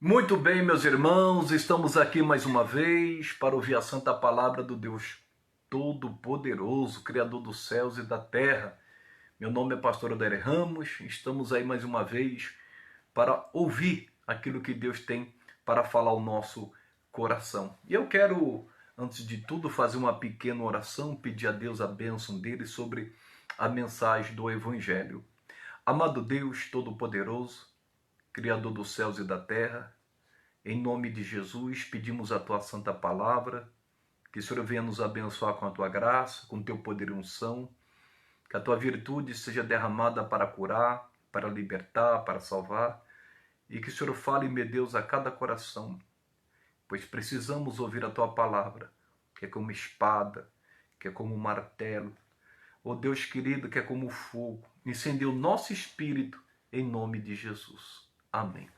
Muito bem, meus irmãos, estamos aqui mais uma vez para ouvir a santa palavra do Deus Todo-Poderoso, Criador dos céus e da terra. Meu nome é pastor Odair Ramos, estamos aí mais uma vez para ouvir aquilo que Deus tem para falar ao nosso coração. E eu quero, antes de tudo, fazer uma pequena oração, pedir a Deus a bênção dele sobre a mensagem do Evangelho. Amado Deus Todo-Poderoso, Criador dos céus e da terra, em nome de Jesus, pedimos a Tua santa palavra, que o Senhor venha nos abençoar com a Tua graça, com o Teu poder e unção, que a Tua virtude seja derramada para curar, para libertar, para salvar, e que o Senhor fale, meu Deus, a cada coração, pois precisamos ouvir a Tua palavra, que é como espada, que é como martelo, ó Deus querido, que é como fogo, incendeia o nosso espírito, em nome de Jesus. Amém.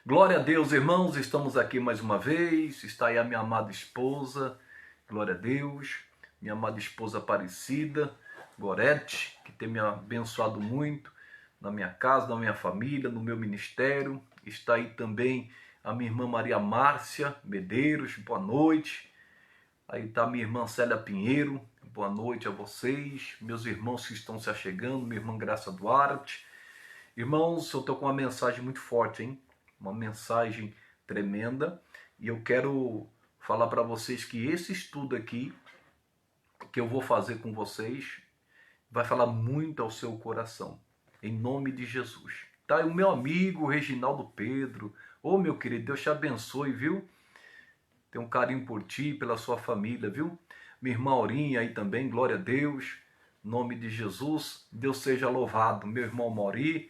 Glória a Deus, irmãos, estamos aqui mais uma vez, está aí a minha amada esposa, glória a Deus, minha amada esposa Aparecida, Gorete, que tem me abençoado muito na minha casa, na minha família, no meu ministério. Está aí também a minha irmã Maria Márcia Medeiros, boa noite. Aí está a minha irmã Célia Pinheiro, boa noite a vocês, meus irmãos que estão se achegando, minha irmã Graça Duarte. Irmãos, eu estou com uma mensagem muito forte, hein? Uma mensagem tremenda, e eu quero falar para vocês que esse estudo aqui, que eu vou fazer com vocês, vai falar muito ao seu coração, em nome de Jesus. Tá? E o meu amigo Reginaldo Pedro, ô meu querido, Deus te abençoe, viu? Tenho um carinho por ti, pela sua família, viu? Minha irmã Aurinha aí também, glória a Deus, em nome de Jesus, Deus seja louvado. Meu irmão Mauri,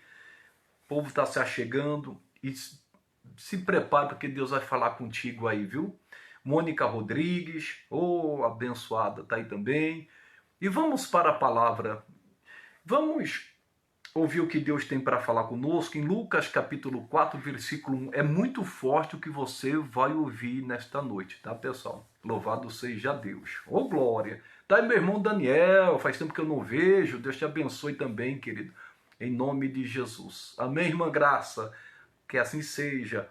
o povo está se achegando, e se prepare porque Deus vai falar contigo aí, viu? Mônica Rodrigues, abençoada, tá aí também. E vamos para a palavra. Vamos ouvir o que Deus tem para falar conosco em Lucas capítulo 4, versículo 1. É muito forte o que você vai ouvir nesta noite, tá, pessoal? Louvado seja Deus. Ô, glória! Tá aí meu irmão Daniel, faz tempo que eu não vejo. Deus te abençoe também, querido. Em nome de Jesus. Amém, irmã Graça? Que assim seja.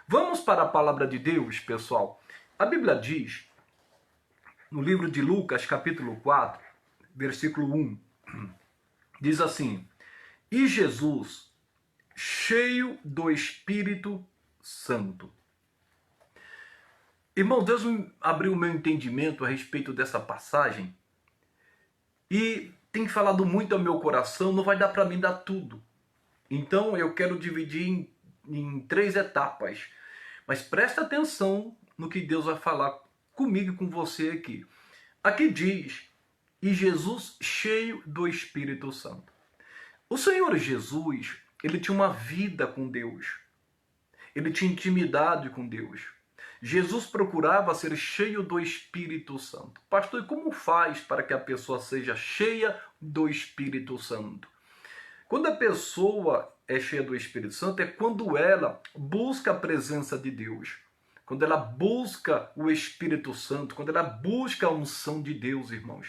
Vamos para a palavra de Deus, pessoal. A Bíblia diz, no livro de Lucas, capítulo 4, versículo 1, diz assim: E Jesus, cheio do Espírito Santo. Irmão, Deus abriu o meu entendimento a respeito dessa passagem e tem falado muito ao meu coração, não vai dar para mim dar tudo. Então eu quero dividir em 3 etapas. Mas presta atenção no que Deus vai falar comigo e com você aqui. Aqui diz, e Jesus cheio do Espírito Santo. O Senhor Jesus, ele tinha uma vida com Deus. Ele tinha intimidade com Deus. Jesus procurava ser cheio do Espírito Santo. Pastor, e como faz para que a pessoa seja cheia do Espírito Santo? Quando a pessoa é cheia do Espírito Santo, é quando ela busca a presença de Deus. Quando ela busca o Espírito Santo, quando ela busca a unção de Deus, irmãos.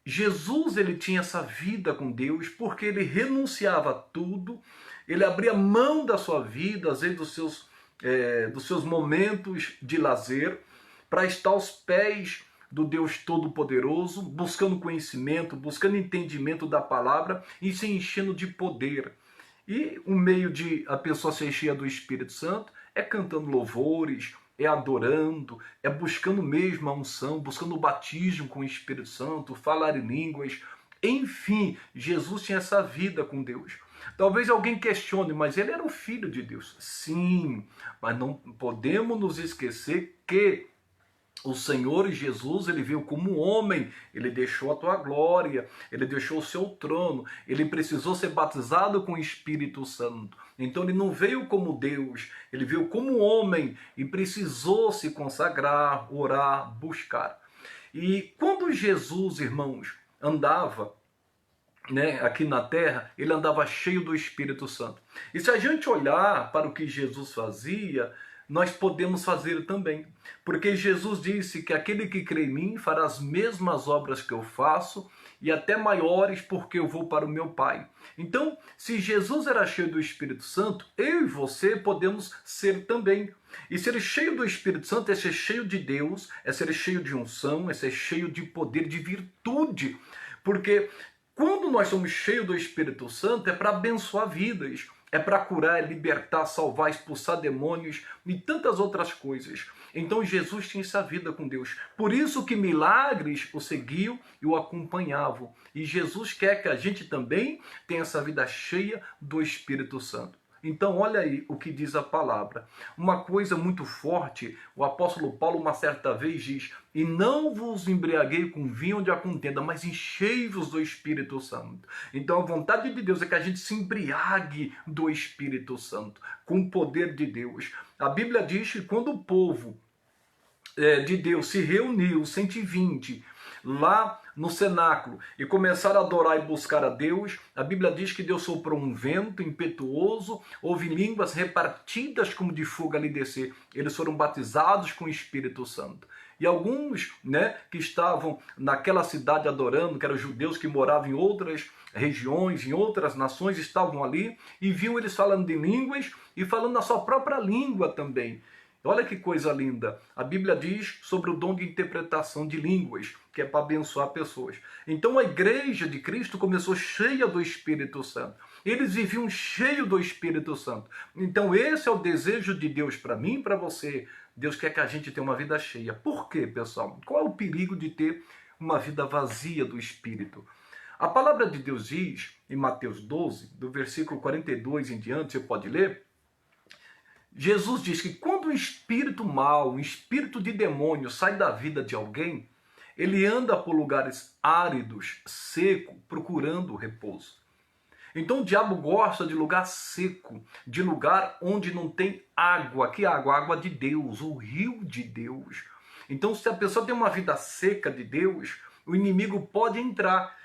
Jesus, ele tinha essa vida com Deus porque ele renunciava a tudo, ele abria mão da sua vida, às vezes dos seus momentos de lazer, para estar aos pés do Deus Todo-Poderoso, buscando conhecimento, buscando entendimento da palavra e se enchendo de poder. E o meio de a pessoa ser cheia do Espírito Santo é cantando louvores, é adorando, é buscando mesmo a unção, buscando o batismo com o Espírito Santo, falar em línguas. Enfim, Jesus tinha essa vida com Deus. Talvez alguém questione, mas ele era o Filho de Deus. Sim, mas não podemos nos esquecer que o Senhor Jesus, ele veio como homem, ele deixou a tua glória, ele deixou o seu trono, ele precisou ser batizado com o Espírito Santo. Então ele não veio como Deus, ele veio como homem e precisou se consagrar, orar, buscar. E quando Jesus, irmãos, andava aqui na terra, ele andava cheio do Espírito Santo. E se a gente olhar para o que Jesus fazia, nós podemos fazer também. Porque Jesus disse que aquele que crê em mim fará as mesmas obras que eu faço e até maiores, porque eu vou para o meu Pai. Então, se Jesus era cheio do Espírito Santo, eu e você podemos ser também. E ser cheio do Espírito Santo é ser cheio de Deus, é ser cheio de unção, é ser cheio de poder, de virtude. Porque quando nós somos cheios do Espírito Santo é para abençoar vidas, é para curar, libertar, salvar, expulsar demônios e tantas outras coisas. Então Jesus tinha essa vida com Deus. Por isso que milagres o seguiam e o acompanhavam. E Jesus quer que a gente também tenha essa vida cheia do Espírito Santo. Então olha aí o que diz a palavra. Uma coisa muito forte, o apóstolo Paulo uma certa vez diz: e não vos embriaguei com vinho onde há contenda, mas enchei-vos do Espírito Santo. Então a vontade de Deus é que a gente se embriague do Espírito Santo, com o poder de Deus. A Bíblia diz que quando o povo de Deus se reuniu, 120, lá no cenáculo, e começaram a adorar e buscar a Deus, a Bíblia diz que Deus soprou um vento impetuoso, houve línguas repartidas como de fogo ali descer. Eles foram batizados com o Espírito Santo. E alguns, que estavam naquela cidade adorando, que eram judeus que moravam em outras regiões, em outras nações, estavam ali e viam eles falando de línguas e falando na sua própria língua também. Olha que coisa linda. A Bíblia diz sobre o dom de interpretação de línguas, que é para abençoar pessoas. Então a igreja de Cristo começou cheia do Espírito Santo. Eles viviam cheio do Espírito Santo. Então esse é o desejo de Deus para mim e para você. Deus quer que a gente tenha uma vida cheia. Por quê, pessoal? Qual é o perigo de ter uma vida vazia do Espírito? A palavra de Deus diz, em Mateus 12, do versículo 42 em diante, você pode ler, Jesus diz que quando um espírito mau, um espírito de demônio sai da vida de alguém, ele anda por lugares áridos, seco, procurando repouso. Então o diabo gosta de lugar seco, de lugar onde não tem água. Que água? A água de Deus, o rio de Deus. Então se a pessoa tem uma vida seca de Deus, o inimigo pode entrar.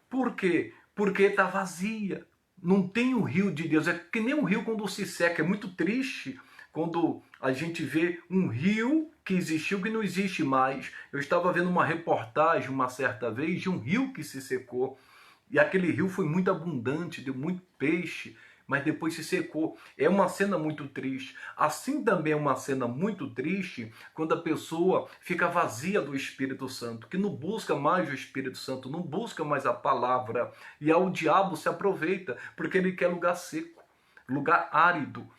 Por quê? Porque está vazia. Não tem o rio de Deus. É que nem um rio quando se seca. É muito triste quando a gente vê um rio que existiu que não existe mais. Eu estava vendo uma reportagem uma certa vez de um rio que se secou. E aquele rio foi muito abundante, deu muito peixe, mas depois se secou. É uma cena muito triste. Assim também é uma cena muito triste quando a pessoa fica vazia do Espírito Santo, que não busca mais o Espírito Santo, não busca mais a palavra. E aí o diabo se aproveita, porque ele quer lugar seco, lugar árido.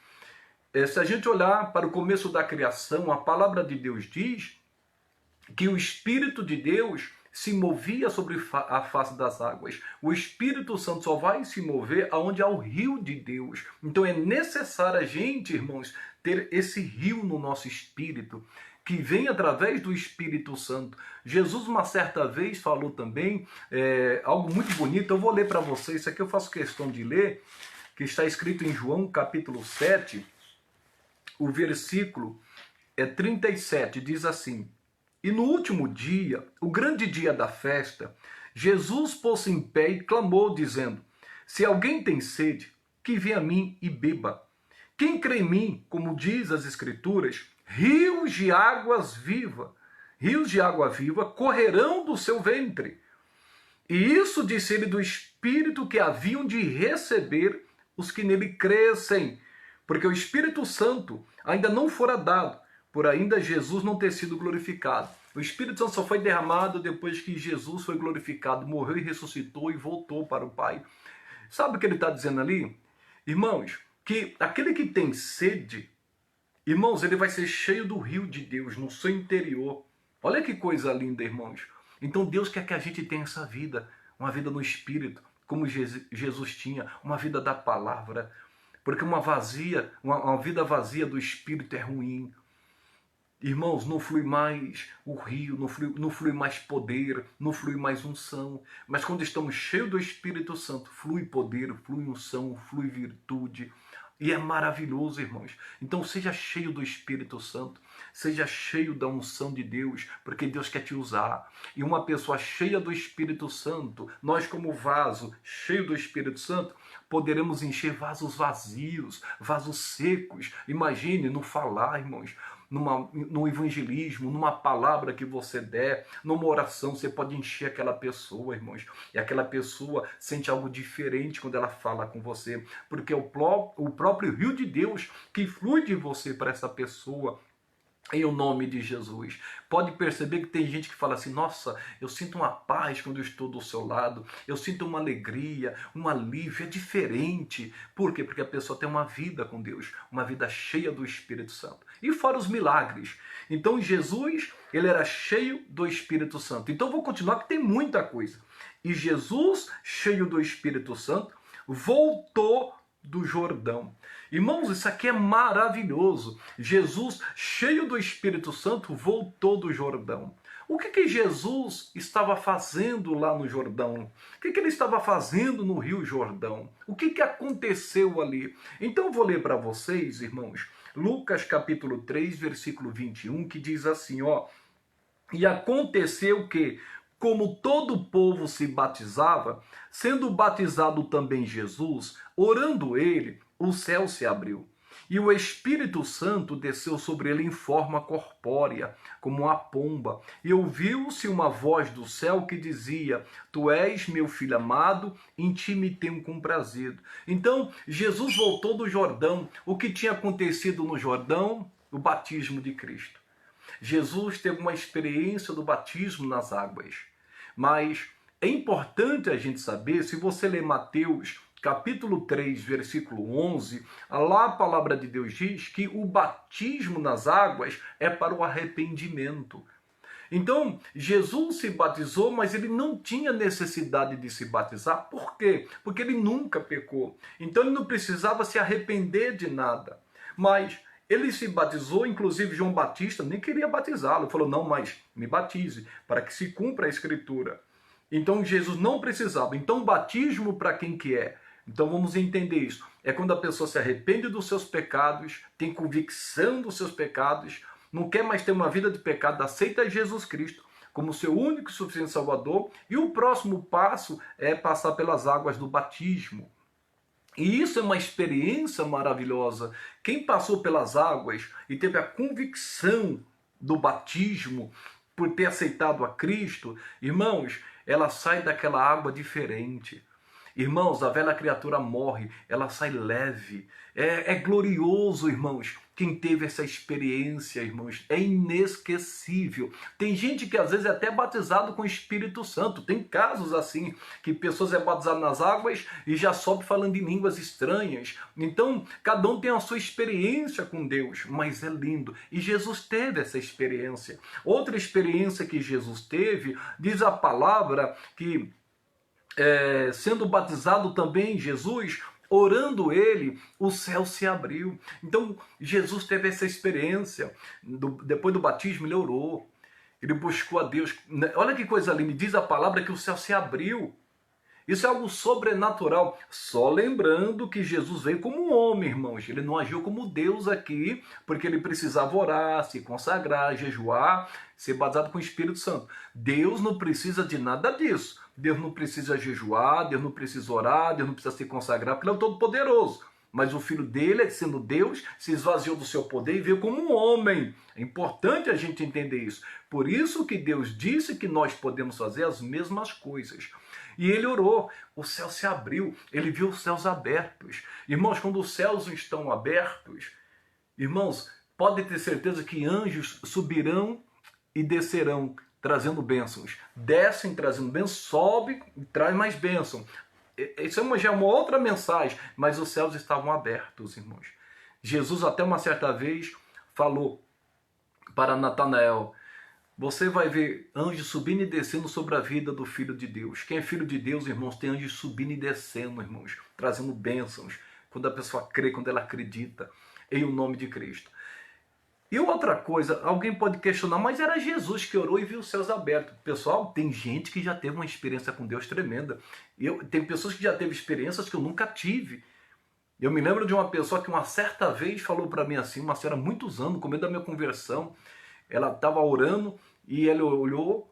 Se a gente olhar para o começo da criação, a palavra de Deus diz que o Espírito de Deus se movia sobre a face das águas. O Espírito Santo só vai se mover aonde há o rio de Deus. Então é necessário a gente, irmãos, ter esse rio no nosso espírito, que vem através do Espírito Santo. Jesus uma certa vez falou também algo muito bonito. Eu vou ler para vocês, isso aqui eu faço questão de ler, que está escrito em João capítulo 7, o versículo 37, diz assim: e no último dia, o grande dia da festa, Jesus pôs-se em pé e clamou, dizendo: se alguém tem sede, que venha a mim e beba. Quem crê em mim, como diz as Escrituras, rios de água viva correrão do seu ventre. E isso disse ele do Espírito que haviam de receber os que nele crescem, porque o Espírito Santo ainda não fora dado, por ainda Jesus não ter sido glorificado. O Espírito Santo só foi derramado depois que Jesus foi glorificado, morreu e ressuscitou e voltou para o Pai. Sabe o que ele está dizendo ali? Irmãos, que aquele que tem sede, irmãos, ele vai ser cheio do rio de Deus no seu interior. Olha que coisa linda, irmãos. Então Deus quer que a gente tenha essa vida, uma vida no Espírito, como Jesus tinha, uma vida da palavra. Porque uma vida vazia do Espírito é ruim. Irmãos, não flui mais o rio, não flui mais poder, não flui mais unção. Mas quando estamos cheios do Espírito Santo, flui poder, flui unção, flui virtude. E é maravilhoso, irmãos. Então seja cheio do Espírito Santo, seja cheio da unção de Deus, porque Deus quer te usar. E uma pessoa cheia do Espírito Santo, nós como vaso cheio do Espírito Santo, poderemos encher vasos vazios, vasos secos. Imagine no falar, irmãos, no evangelismo, numa palavra que você der, numa oração, você pode encher aquela pessoa, irmãos. E aquela pessoa sente algo diferente quando ela fala com você, porque é o próprio rio de Deus que flui de você para essa pessoa. Em o nome de Jesus. Pode perceber que tem gente que fala assim, nossa, eu sinto uma paz quando eu estou do seu lado, eu sinto uma alegria, um alívio, é diferente. Por quê? Porque a pessoa tem uma vida com Deus, uma vida cheia do Espírito Santo. E fora os milagres. Então Jesus, ele era cheio do Espírito Santo. Então vou continuar que tem muita coisa. E Jesus, cheio do Espírito Santo, voltou do Jordão. Irmãos, isso aqui é maravilhoso. Jesus, cheio do Espírito Santo, voltou do Jordão. O que Jesus estava fazendo lá no Jordão? O que ele estava fazendo no Rio Jordão? O que aconteceu ali? Então eu vou ler para vocês, irmãos, Lucas capítulo 3, versículo 21, que diz assim, ó, e aconteceu que, como todo o povo se batizava, sendo batizado também Jesus, orando ele, o céu se abriu. E o Espírito Santo desceu sobre ele em forma corpórea, como uma pomba. E ouviu-se uma voz do céu que dizia, tu és meu filho amado, em ti me tenho comprazido. Então, Jesus voltou do Jordão. O que tinha acontecido no Jordão? O batismo de Cristo. Jesus teve uma experiência do batismo nas águas. Mas é importante a gente saber, se você ler Mateus capítulo 3, versículo 11, lá a palavra de Deus diz que o batismo nas águas é para o arrependimento. Então, Jesus se batizou, mas ele não tinha necessidade de se batizar. Por quê? Porque ele nunca pecou. Então, ele não precisava se arrepender de nada. Mas ele se batizou, inclusive João Batista nem queria batizá-lo. Falou, não, mas me batize, para que se cumpra a Escritura. Então, Jesus não precisava. Então, o batismo para quem que é? Então vamos entender isso. É quando a pessoa se arrepende dos seus pecados, tem convicção dos seus pecados, não quer mais ter uma vida de pecado, aceita Jesus Cristo como seu único e suficiente Salvador. E o próximo passo é passar pelas águas do batismo. E isso é uma experiência maravilhosa. Quem passou pelas águas e teve a convicção do batismo por ter aceitado a Cristo, irmãos, ela sai daquela água diferente. Irmãos, a velha criatura morre, ela sai leve. É glorioso, irmãos, quem teve essa experiência, irmãos. É inesquecível. Tem gente que às vezes é até batizado com o Espírito Santo. Tem casos assim, que pessoas é batizado nas águas e já sobe falando em línguas estranhas. Então, cada um tem a sua experiência com Deus, mas é lindo. E Jesus teve essa experiência. Outra experiência que Jesus teve, diz a palavra que sendo batizado também Jesus, orando ele, o céu se abriu. Então Jesus teve essa experiência. Depois do batismo ele orou, ele buscou a Deus. Olha que coisa linda, diz a palavra que o céu se abriu. Isso é algo sobrenatural. Só lembrando que Jesus veio como um homem, irmãos. Ele não agiu como Deus aqui, porque ele precisava orar, se consagrar, jejuar, ser batizado com o Espírito Santo. Deus não precisa de nada disso. Deus não precisa jejuar, Deus não precisa orar, Deus não precisa se consagrar, porque ele é o Todo-Poderoso. Mas o filho dele, sendo Deus, se esvaziou do seu poder e veio como um homem. É importante a gente entender isso. Por isso que Deus disse que nós podemos fazer as mesmas coisas. E ele orou, o céu se abriu, ele viu os céus abertos. Irmãos, quando os céus estão abertos, irmãos, pode ter certeza que anjos subirão e descerão, trazendo bênçãos. Descem trazendo bênçãos, sobe e traz mais bênção. Isso já é uma outra mensagem, mas os céus estavam abertos, irmãos. Jesus até uma certa vez falou para Natanael, você vai ver anjos subindo e descendo sobre a vida do Filho de Deus. Quem é Filho de Deus, irmãos, tem anjos subindo e descendo, irmãos, trazendo bênçãos, quando a pessoa crê, quando ela acredita em o nome de Cristo. E outra coisa, alguém pode questionar, mas era Jesus que orou e viu os céus abertos. Pessoal, tem gente que já teve uma experiência com Deus tremenda. Tem pessoas que já teve experiências que eu nunca tive. Eu me lembro de uma pessoa que uma certa vez falou para mim assim, uma senhora há muitos anos, com medo da minha conversão, ela estava orando e ela orou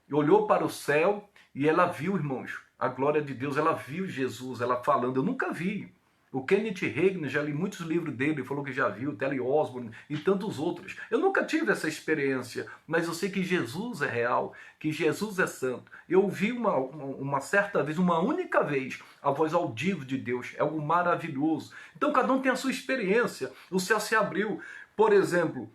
e olhou para o céu e ela viu, irmãos, a glória de Deus, ela viu Jesus, ela falando. Eu nunca vi. O Kenneth Hagin, já li muitos livros dele, falou que já viu, Telly Osborne e tantos outros. Eu nunca tive essa experiência, mas eu sei que Jesus é real, que Jesus é santo. Eu ouvi uma certa vez, uma única vez, a voz audível de Deus. É algo maravilhoso. Então cada um tem a sua experiência. O céu se abriu. Por exemplo,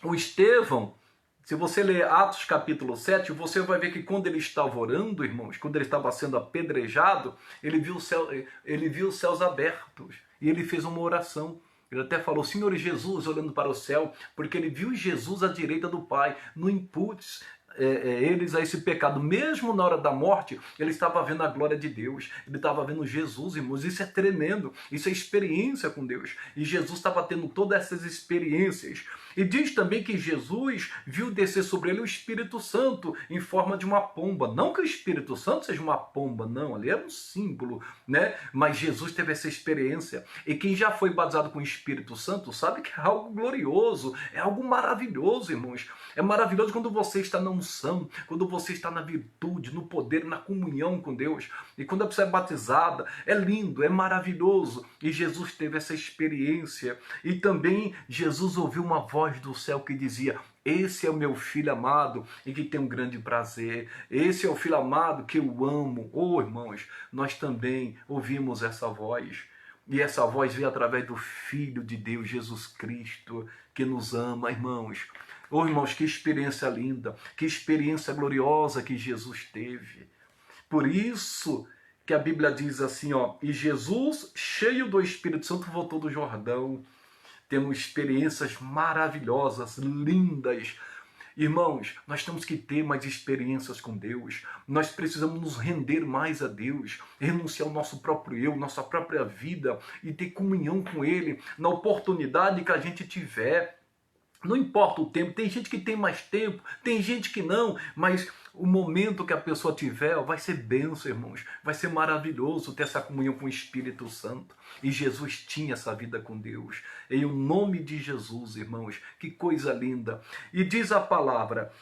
o Estevão, se você ler Atos capítulo 7, você vai ver que quando ele estava orando, irmãos, quando ele estava sendo apedrejado, ele viu os céus abertos e ele fez uma oração. Ele até falou, Senhor Jesus, olhando para o céu, porque ele viu Jesus à direita do Pai, no imputes eles a esse pecado. Mesmo na hora da morte, ele estava vendo a glória de Deus, ele estava vendo Jesus, irmãos. Isso é tremendo, isso é experiência com Deus. E Jesus estava tendo todas essas experiências. E diz também que Jesus viu descer sobre ele o Espírito Santo em forma de uma pomba. Não que o Espírito Santo seja uma pomba, não, ali era um símbolo, né? Mas Jesus teve essa experiência. E quem já foi batizado com o Espírito Santo sabe que é algo glorioso, é algo maravilhoso, irmãos. É maravilhoso quando você está na unção, quando você está na virtude, no poder, na comunhão com Deus. E quando a pessoa é batizada, é lindo, é maravilhoso. E Jesus teve essa experiência. E também Jesus ouviu uma voz do céu que dizia, esse é o meu filho amado e que tem um grande prazer. Esse é o filho amado que eu amo. Oh, irmãos, nós também ouvimos essa voz. E essa voz veio através do Filho de Deus, Jesus Cristo, que nos ama, irmãos. Oh, irmãos, que experiência linda, que experiência gloriosa que Jesus teve. Por isso que a Bíblia diz assim, ó, e Jesus, cheio do Espírito Santo, voltou do Jordão. Temos experiências maravilhosas, lindas. Irmãos, nós temos que ter mais experiências com Deus. Nós precisamos nos render mais a Deus, renunciar ao nosso próprio eu, nossa própria vida e ter comunhão com Ele na oportunidade que a gente tiver. Não importa o tempo, tem gente que tem mais tempo, tem gente que não, mas o momento que a pessoa tiver vai ser bênção, irmãos. Vai ser maravilhoso ter essa comunhão com o Espírito Santo. E Jesus tinha essa vida com Deus. Em o nome de Jesus, irmãos, que coisa linda. E diz a palavra,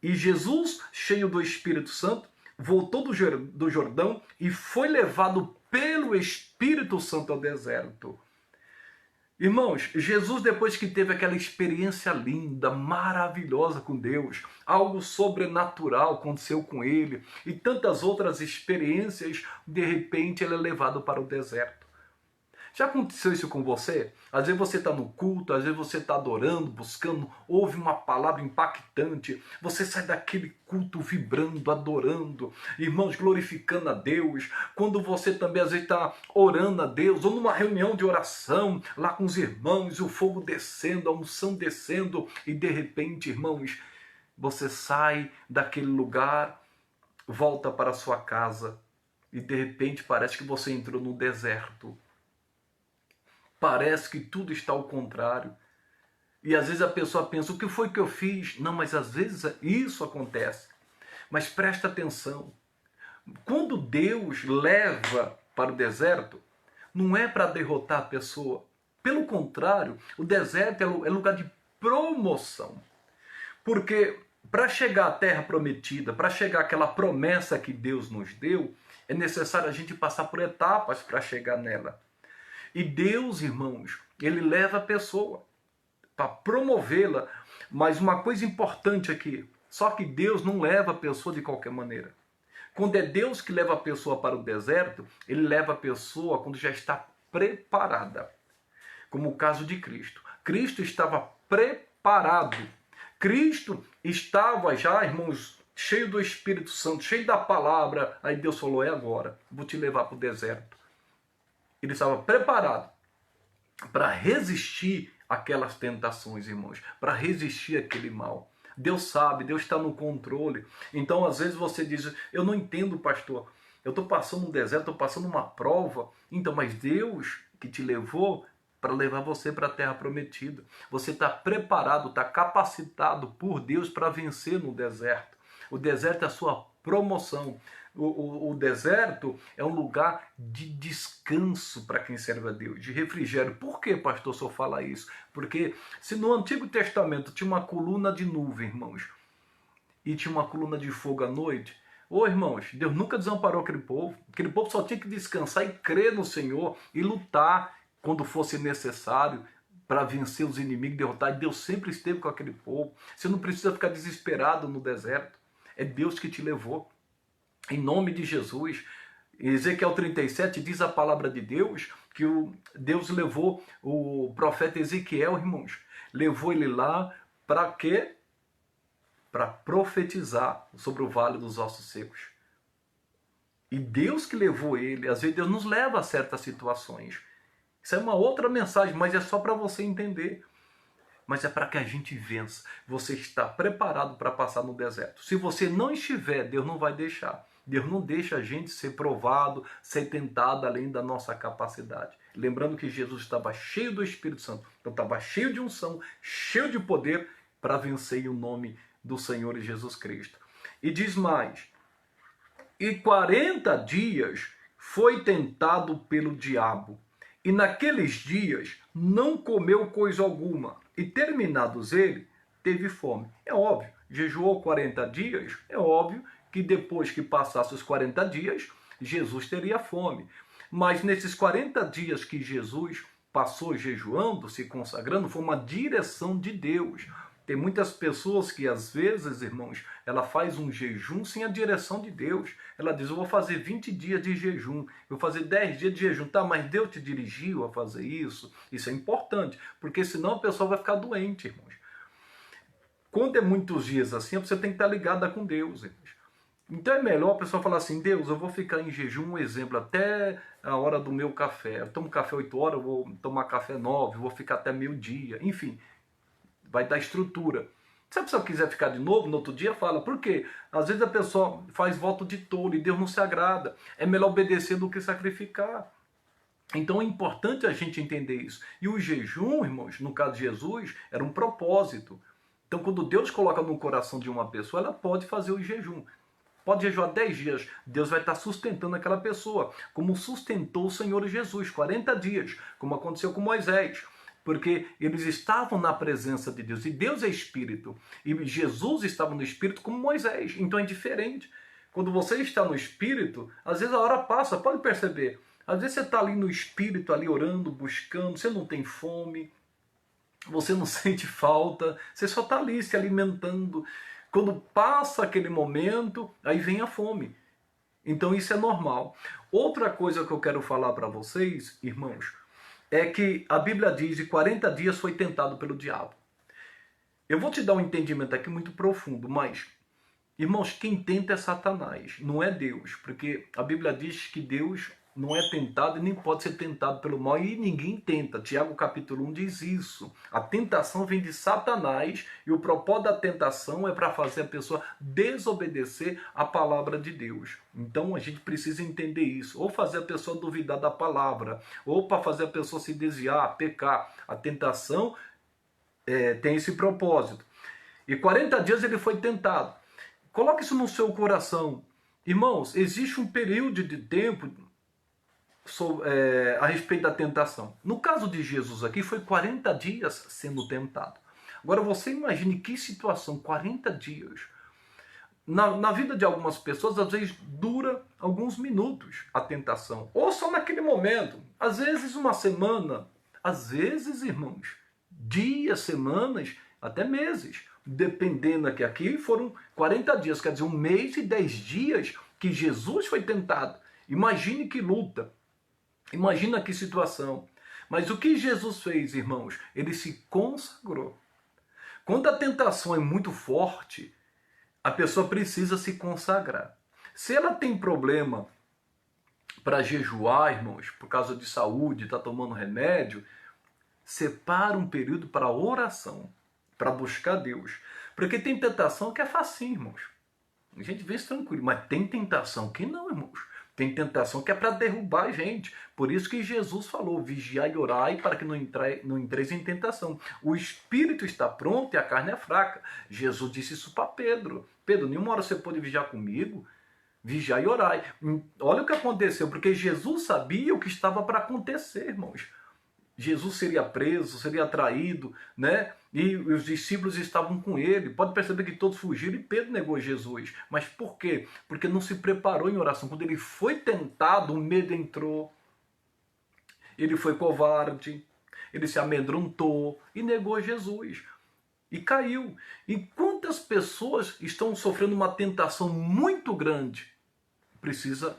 e Jesus, cheio do Espírito Santo, voltou do Jordão e foi levado pelo Espírito Santo ao deserto. Irmãos, Jesus, depois que teve aquela experiência linda, maravilhosa com Deus, algo sobrenatural aconteceu com ele e tantas outras experiências, de repente ele é levado para o deserto. Já aconteceu isso com você? Às vezes você está no culto, às vezes você está adorando, buscando, ouve uma palavra impactante, você sai daquele culto vibrando, adorando, irmãos, glorificando a Deus. Quando você também às vezes está orando a Deus, ou numa reunião de oração, lá com os irmãos, o fogo descendo, a unção descendo, e de repente, irmãos, você sai daquele lugar, volta para a sua casa, e de repente parece que você entrou no deserto. Parece que tudo está ao contrário. E às vezes a pessoa pensa, o que foi que eu fiz? Não, mas às vezes isso acontece. Mas presta atenção. Quando Deus leva para o deserto, não é para derrotar a pessoa. Pelo contrário, o deserto é lugar de promoção. Porque para chegar à terra prometida, para chegar àquela promessa que Deus nos deu, é necessário a gente passar por etapas para chegar nela. E Deus, irmãos, Ele leva a pessoa para promovê-la. Mas uma coisa importante aqui, só que Deus não leva a pessoa de qualquer maneira. Quando é Deus que leva a pessoa para o deserto, Ele leva a pessoa quando já está preparada. Como o caso de Cristo. Cristo estava preparado. Cristo estava já, irmãos, cheio do Espírito Santo, cheio da palavra. Aí Deus falou, é agora, vou te levar para o deserto. Ele estava preparado para resistir àquelas tentações, irmãos, para resistir àquele mal. Deus sabe, Deus está no controle. Então, às vezes você diz, eu não entendo, pastor, eu estou passando um deserto, estou passando uma prova. Então, mas Deus que te levou para levar você para a terra prometida. Você está preparado, está capacitado por Deus para vencer no deserto. O deserto é a sua promoção. O deserto é um lugar de descanso para quem serve a Deus, de refrigério. Por que, pastor, só fala isso? Porque se no Antigo Testamento tinha uma coluna de nuvem, irmãos, e tinha uma coluna de fogo à noite, Ô irmãos, Deus nunca desamparou aquele povo. Aquele povo só tinha que descansar e crer no Senhor e lutar quando fosse necessário para vencer os inimigos, derrotar. E Deus sempre esteve com aquele povo. Você não precisa ficar desesperado no deserto. É Deus que te levou. Em nome de Jesus. Ezequiel 37 diz a palavra de Deus que Deus levou o profeta Ezequiel, irmãos, levou ele lá para quê? Para profetizar sobre o vale dos ossos secos. E Deus que levou ele, às vezes Deus nos leva a certas situações. Isso é uma outra mensagem, mas é só para você entender. Mas é para que a gente vença. Você está preparado para passar no deserto. Se você não estiver, Deus não vai deixar. Deus não deixa a gente ser provado, ser tentado além da nossa capacidade. Lembrando que Jesus estava cheio do Espírito Santo. Então estava cheio de unção, cheio de poder para vencer em o nome do Senhor Jesus Cristo. E diz mais. E 40 dias foi tentado pelo diabo. E naqueles dias não comeu coisa alguma. E terminados ele, teve fome. É óbvio, jejuou 40 dias, é óbvio que depois que passasse os 40 dias, Jesus teria fome. Mas nesses 40 dias que Jesus passou jejuando, se consagrando, foi uma direção de Deus. Tem muitas pessoas que às vezes, irmãos, ela faz um jejum sem a direção de Deus. Ela diz, eu vou fazer 20 dias de jejum, eu vou fazer 10 dias de jejum. Tá, mas Deus te dirigiu a fazer isso? Isso é importante, porque senão a pessoa vai ficar doente, irmãos. Quando é muitos dias assim, você tem que estar ligada com Deus, irmãos. Então é melhor a pessoa falar assim, Deus, eu vou ficar em jejum, um exemplo, até a hora do meu café. Eu tomo café 8 horas, eu vou tomar café 9, vou ficar até meio-dia, enfim. Vai dar estrutura. Se a pessoa quiser ficar de novo, no outro dia, fala. Por quê? Às vezes a pessoa faz voto de tolo e Deus não se agrada. É melhor obedecer do que sacrificar. Então é importante a gente entender isso. E o jejum, irmãos, no caso de Jesus, era um propósito. Então quando Deus coloca no coração de uma pessoa, ela pode fazer o jejum. Pode jejuar 10 dias, Deus vai estar sustentando aquela pessoa, como sustentou o Senhor Jesus, 40 dias, como aconteceu com Moisés. Porque eles estavam na presença de Deus, e Deus é Espírito, e Jesus estava no Espírito como Moisés, então é diferente. Quando você está no Espírito, às vezes a hora passa, pode perceber, às vezes você está ali no Espírito, ali orando, buscando, você não tem fome, você não sente falta, você só está ali se alimentando. Quando passa aquele momento, aí vem a fome. Então isso é normal. Outra coisa que eu quero falar para vocês, irmãos, é que a Bíblia diz que 40 dias foi tentado pelo diabo. Eu vou te dar um entendimento aqui muito profundo, mas, irmãos, quem tenta é Satanás, não é Deus. Porque a Bíblia diz que Deus não é tentado e nem pode ser tentado pelo mal, e ninguém tenta. Tiago capítulo 1 diz isso. A tentação vem de Satanás e o propósito da tentação é para fazer a pessoa desobedecer a palavra de Deus. Então a gente precisa entender isso. Ou fazer a pessoa duvidar da palavra, ou para fazer a pessoa se desviar, pecar. A tentação tem esse propósito. E 40 dias ele foi tentado. Coloque isso no seu coração. Irmãos, existe um período de tempo a respeito da tentação. No caso de Jesus aqui, foi 40 dias sendo tentado. Agora você imagine que situação, 40 dias. Na vida de algumas pessoas, às vezes dura alguns minutos a tentação. Ou só naquele momento. Às vezes uma semana. Às vezes, irmãos, dias, semanas, até meses. Dependendo que aqui foram 40 dias, quer dizer, 1 mês e 10 dias que Jesus foi tentado. Imagine que luta. Imagina que situação. Mas o que Jesus fez, irmãos? Ele se consagrou. Quando a tentação é muito forte, a pessoa precisa se consagrar. Se ela tem problema para jejuar, irmãos, por causa de saúde, está tomando remédio, separa um período para oração, para buscar Deus. Porque tem tentação que é facinho, irmãos. A gente vê isso tranquilo, mas tem tentação que não, irmãos. Tem tentação que é para derrubar a gente. Por isso que Jesus falou, vigiai e orai para que não entreis em tentação. O espírito está pronto e a carne é fraca. Jesus disse isso para Pedro. Pedro, nenhuma hora você pode vigiar comigo? Vigiai e orai. Olha o que aconteceu, porque Jesus sabia o que estava para acontecer, irmãos. Jesus seria preso, seria traído, né? E os discípulos estavam com ele. Pode perceber que todos fugiram e Pedro negou Jesus. Mas por quê? Porque não se preparou em oração. Quando ele foi tentado, o medo entrou. Ele foi covarde. Ele se amedrontou e negou Jesus. E caiu. E quantas pessoas estão sofrendo uma tentação muito grande? Precisa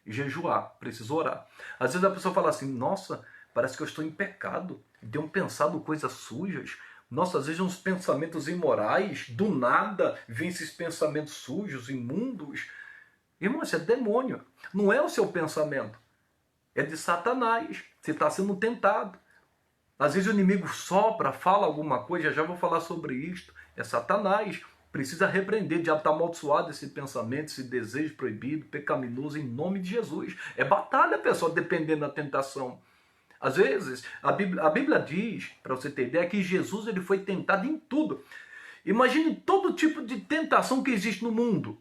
jejuar, precisa orar. Às vezes a pessoa fala assim, nossa, parece que eu estou em pecado. Tenho pensado coisas sujas. Nossa, às vezes uns pensamentos imorais, do nada vêm esses pensamentos sujos, imundos. Irmão, isso é demônio. Não é o seu pensamento. É de Satanás. Você está sendo tentado. Às vezes o inimigo sopra, fala alguma coisa, já vou falar sobre isto. É Satanás. Precisa repreender. O diabo está amaldiçoado esse pensamento, esse desejo proibido, pecaminoso, em nome de Jesus. É batalha, pessoal, dependendo da tentação. Às vezes, a Bíblia diz, para você ter ideia, que Jesus ele foi tentado em tudo. Imagine todo tipo de tentação que existe no mundo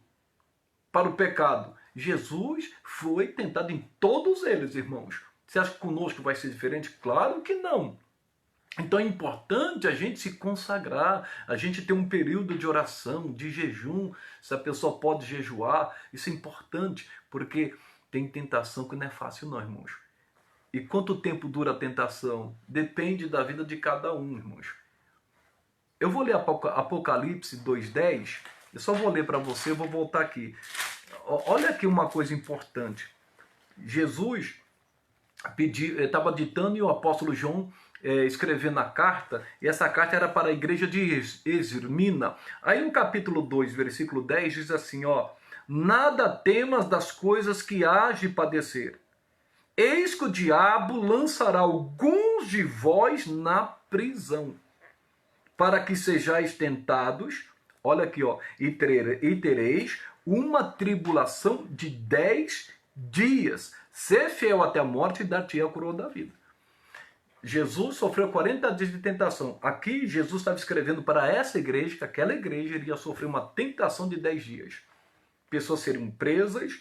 para o pecado. Jesus foi tentado em todos eles, irmãos. Você acha que conosco vai ser diferente? Claro que não. Então é importante a gente se consagrar, a gente ter um período de oração, de jejum, se a pessoa pode jejuar. Isso é importante, porque tem tentação que não é fácil não, irmãos. E quanto tempo dura a tentação? Depende da vida de cada um, irmãos. Eu vou ler Apocalipse 2:10. Eu só vou ler para você, eu vou voltar aqui. Olha aqui uma coisa importante. Jesus estava ditando e o apóstolo João escrevendo a carta, e essa carta era para a igreja de Esmirna. Aí no capítulo 2, versículo 10, diz assim, ó, nada temas das coisas que hás de padecer. Eis que o diabo lançará alguns de vós na prisão, para que sejais tentados, olha aqui, ó, e tereis uma tribulação de 10 dias. Ser fiel até a morte e dar-te a coroa da vida. Jesus sofreu 40 dias de tentação. Aqui Jesus estava escrevendo para essa igreja, que aquela igreja iria sofrer uma tentação de 10 dias. Pessoas seriam presas,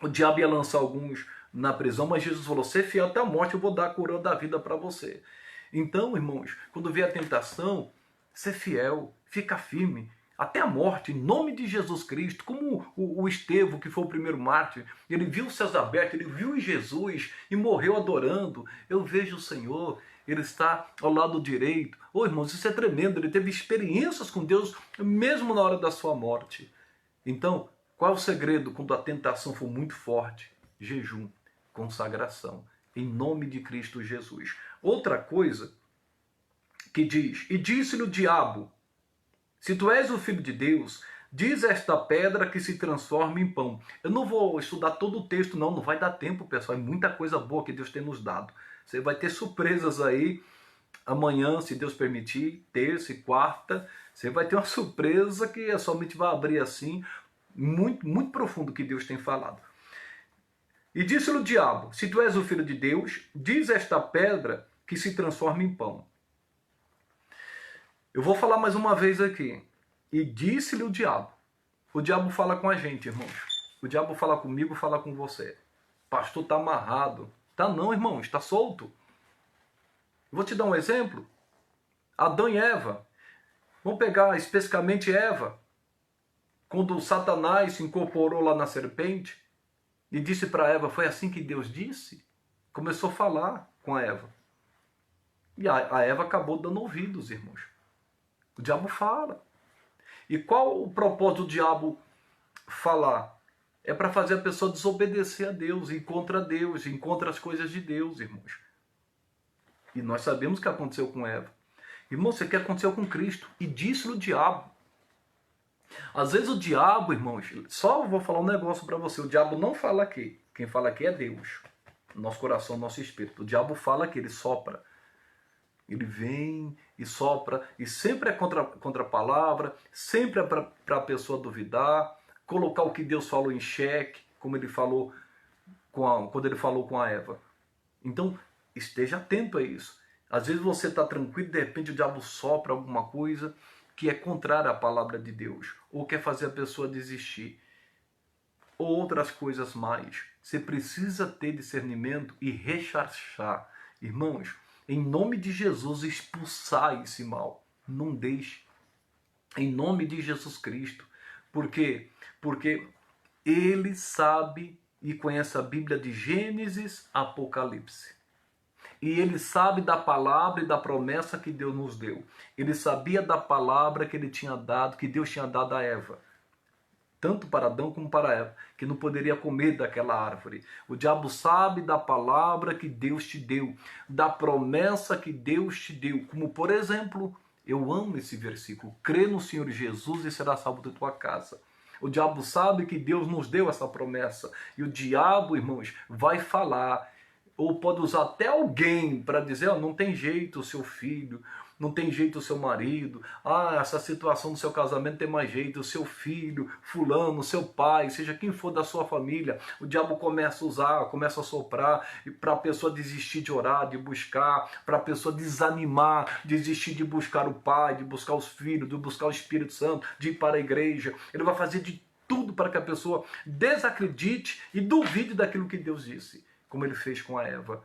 o diabo ia lançar alguns na prisão, mas Jesus falou, ser fiel até a morte, eu vou dar a coroa da vida para você. Então, irmãos, quando vier a tentação, ser fiel, fica firme, até a morte, em nome de Jesus Cristo, como o Estevão, que foi o primeiro mártir, ele viu os céus abertos, ele viu Jesus e morreu adorando. Eu vejo o Senhor, ele está ao lado direito. Ô irmãos, isso é tremendo, ele teve experiências com Deus, mesmo na hora da sua morte. Então, qual é o segredo quando a tentação for muito forte? Jejum, consagração, em nome de Cristo Jesus. Outra coisa que diz, e disse-lhe o diabo, se tu és o Filho de Deus, diz esta pedra que se transforma em pão. Eu não vou estudar todo o texto, não vai dar tempo, pessoal. É muita coisa boa que Deus tem nos dado. Você vai ter surpresas aí amanhã, se Deus permitir, terça e quarta. Você vai ter uma surpresa que somente vai abrir assim, muito, muito profundo que Deus tem falado. E disse-lhe o diabo, se tu és o Filho de Deus, diz esta pedra que se transforma em pão. Eu vou falar mais uma vez aqui. E disse-lhe o diabo. O diabo fala com a gente, irmãos. O diabo fala comigo, fala com você. Pastor, está amarrado. Tá não, irmão, está solto. Vou te dar um exemplo. Adão e Eva. Vamos pegar especificamente Eva. Quando Satanás se incorporou lá na serpente e disse para Eva, foi assim que Deus disse? Começou a falar com a Eva. E a Eva acabou dando ouvidos, irmãos. O diabo fala. E qual o propósito do diabo falar? É para fazer a pessoa desobedecer a Deus, ir contra Deus, ir contra as coisas de Deus, irmãos. E nós sabemos o que aconteceu com Eva. Irmão, isso aqui aconteceu com Cristo. E disse-lhe o diabo. Às vezes o diabo, irmãos, só vou falar um negócio para você. O diabo não fala aqui. Quem fala aqui é Deus. Nosso coração, nosso espírito. O diabo fala aqui, ele sopra. Ele vem e sopra, e sempre é contra a palavra, sempre é para a pessoa duvidar, colocar o que Deus falou em xeque, como ele falou quando ele falou com a Eva. Então, esteja atento a isso. Às vezes você está tranquilo e de repente o diabo sopra alguma coisa que é contrária à palavra de Deus, ou quer fazer a pessoa desistir, ou outras coisas mais. Você precisa ter discernimento e rechachar. Irmãos, em nome de Jesus, expulsar esse mal. Não deixe. Em nome de Jesus Cristo. Por quê? Porque ele sabe e conhece a Bíblia de Gênesis, Apocalipse. E ele sabe da palavra e da promessa que Deus nos deu. Ele sabia da palavra que ele tinha dado, que Deus tinha dado a Eva. Tanto para Adão como para Eva, que não poderia comer daquela árvore. O diabo sabe da palavra que Deus te deu, da promessa que Deus te deu. Como, por exemplo, eu amo esse versículo: crê no Senhor Jesus e será salvo da tua casa. O diabo sabe que Deus nos deu essa promessa. E o diabo, irmãos, vai falar, ou pode usar até alguém para dizer: oh, não tem jeito o seu filho, não tem jeito o seu marido, essa situação do seu casamento tem mais jeito, o seu filho, fulano, seu pai, seja quem for da sua família. O diabo começa a usar, começa a soprar para a pessoa desistir de orar, de buscar, para a pessoa desanimar, desistir de buscar o pai, de buscar os filhos, de buscar o Espírito Santo, de ir para a igreja. Ele vai fazer de tudo para que a pessoa desacredite e duvide daquilo que Deus disse, como ele fez com a Eva.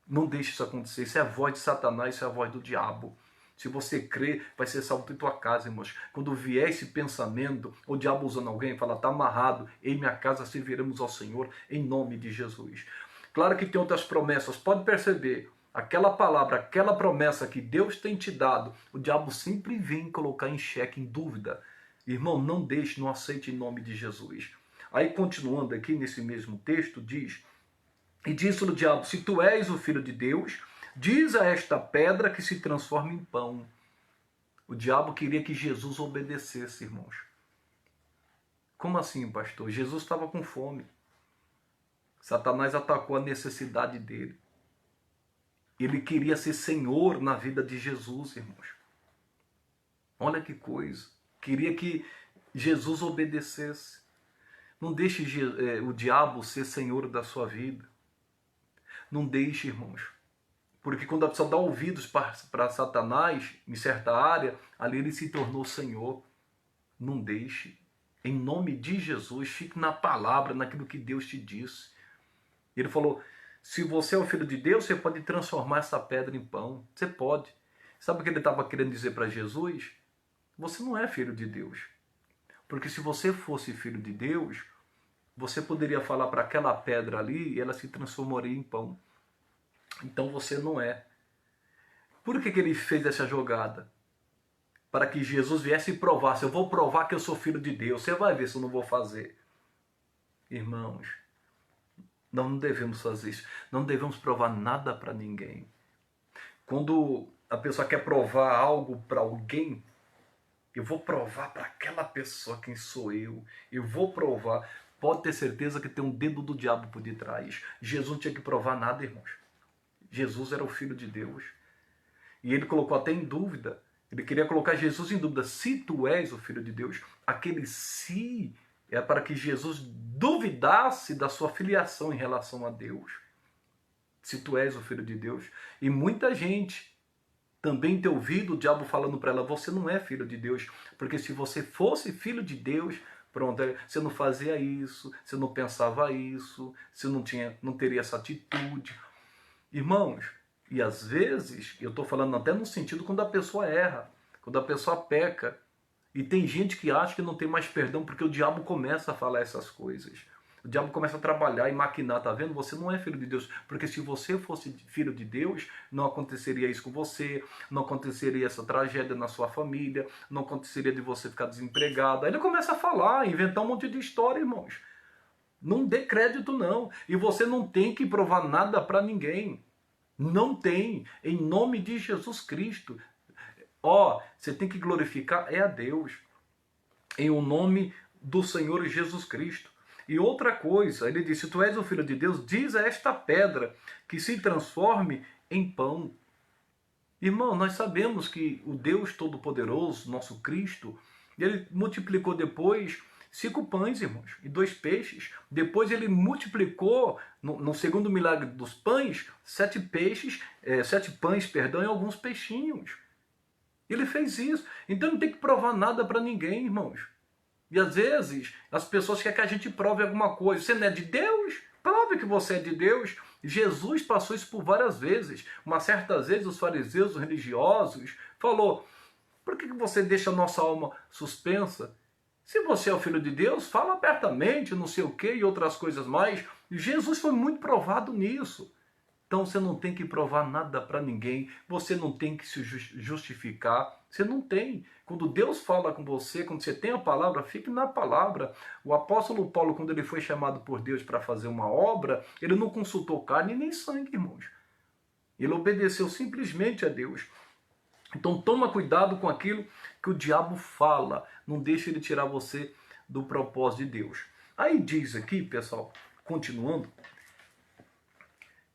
Não deixe isso acontecer. Isso é a voz de Satanás, isso é a voz do diabo. Se você crê, vai ser salvo em tua casa, irmãos. Quando vier esse pensamento, o diabo usando alguém, fala: está amarrado, em minha casa serviremos ao Senhor, em nome de Jesus. Claro que tem outras promessas, pode perceber, aquela palavra, aquela promessa que Deus tem te dado, o diabo sempre vem colocar em xeque, em dúvida. Irmão, não deixe, não aceite em nome de Jesus. Aí, continuando aqui nesse mesmo texto, diz: e disse-lhe o diabo: se tu és o filho de Deus, diz a esta pedra que se transforme em pão. O diabo queria que Jesus obedecesse, irmãos. Como assim, pastor? Jesus estava com fome. Satanás atacou a necessidade dele. Ele queria ser Senhor na vida de Jesus, irmãos. Olha que coisa. Queria que Jesus obedecesse. Não deixe o diabo ser Senhor da sua vida. Não deixe, irmãos. Porque quando a pessoa dá ouvidos para Satanás, em certa área, ali ele se tornou Senhor. Não deixe. Em nome de Jesus, fique na palavra, naquilo que Deus te disse. Ele falou: se você é o filho de Deus, você pode transformar essa pedra em pão. Você pode. Sabe o que ele estava querendo dizer para Jesus? Você não é filho de Deus. Porque se você fosse filho de Deus, você poderia falar para aquela pedra ali e ela se transformaria em pão. Então você não é. Por que ele fez essa jogada? Para que Jesus viesse e provasse. Eu vou provar que eu sou filho de Deus. Você vai ver se eu não vou fazer. Irmãos, não devemos fazer isso. Não devemos provar nada para ninguém. Quando a pessoa quer provar algo para alguém, eu vou provar para aquela pessoa quem sou eu. Eu vou provar. Pode ter certeza que tem um dedo do diabo por detrás. Jesus não tinha que provar nada, irmãos. Jesus era o Filho de Deus. E ele colocou até em dúvida. Ele queria colocar Jesus em dúvida. Se tu és o Filho de Deus, aquele se é para que Jesus duvidasse da sua filiação em relação a Deus. Se tu és o Filho de Deus. E muita gente também tem ouvido o diabo falando para ela: você não é filho de Deus. Porque se você fosse filho de Deus, pronto, você não fazia isso, você não pensava isso, você não teria essa atitude. Irmãos, e às vezes, eu estou falando até no sentido quando a pessoa erra, quando a pessoa peca. E tem gente que acha que não tem mais perdão porque o diabo começa a falar essas coisas. O diabo começa a trabalhar e maquinar, tá vendo? Você não é filho de Deus, porque se você fosse filho de Deus, não aconteceria isso com você, não aconteceria essa tragédia na sua família, não aconteceria de você ficar desempregado. Aí ele começa a falar, inventar um monte de história, irmãos. Não dê crédito, não. E você não tem que provar nada para ninguém. Não tem. Em nome de Jesus Cristo. Você tem que glorificar a Deus. Em o nome do Senhor Jesus Cristo. E outra coisa, ele disse: se tu és o Filho de Deus, diz a esta pedra que se transforme em pão. Irmão, nós sabemos que o Deus Todo-Poderoso, nosso Cristo, ele multiplicou depois 5 pães, irmãos, e 2 peixes. Depois ele multiplicou, no segundo milagre dos pães, 7 pães, e alguns peixinhos. Ele fez isso. Então não tem que provar nada para ninguém, irmãos. E às vezes as pessoas querem que a gente prove alguma coisa. Você não é de Deus? Prove que você é de Deus. Jesus passou isso por várias vezes. Uma certa vez os fariseus, os religiosos, falou: por que você deixa a nossa alma suspensa? Se você é o Filho de Deus, fala abertamente, não sei o que e outras coisas mais. E Jesus foi muito provado nisso. Então você não tem que provar nada para ninguém, você não tem que se justificar, você não tem. Quando Deus fala com você, quando você tem a palavra, fique na palavra. O apóstolo Paulo, quando ele foi chamado por Deus para fazer uma obra, ele não consultou carne nem sangue, irmãos. Ele obedeceu simplesmente a Deus. Então toma cuidado com aquilo que o diabo fala, não deixe ele tirar você do propósito de Deus. Aí diz aqui, pessoal, continuando,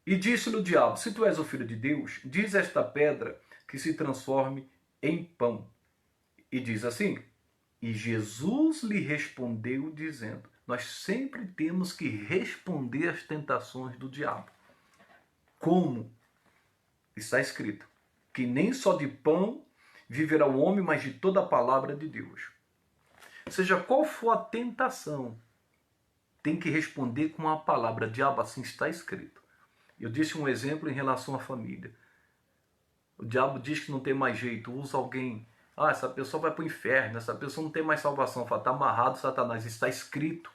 e disse-lhe o diabo: se tu és o filho de Deus, diz esta pedra que se transforme em pão. E diz assim, e Jesus lhe respondeu dizendo, nós sempre temos que responder às tentações do diabo. Como? Está escrito, que nem só de pão viverá o homem, mas de toda a palavra de Deus. Seja qual for a tentação, tem que responder com a palavra. Diabo, assim está escrito. Eu disse um exemplo em relação à família. O diabo diz que não tem mais jeito, usa alguém. Ah, essa pessoa vai para o inferno, essa pessoa não tem mais salvação. Fala, está amarrado, Satanás, está escrito.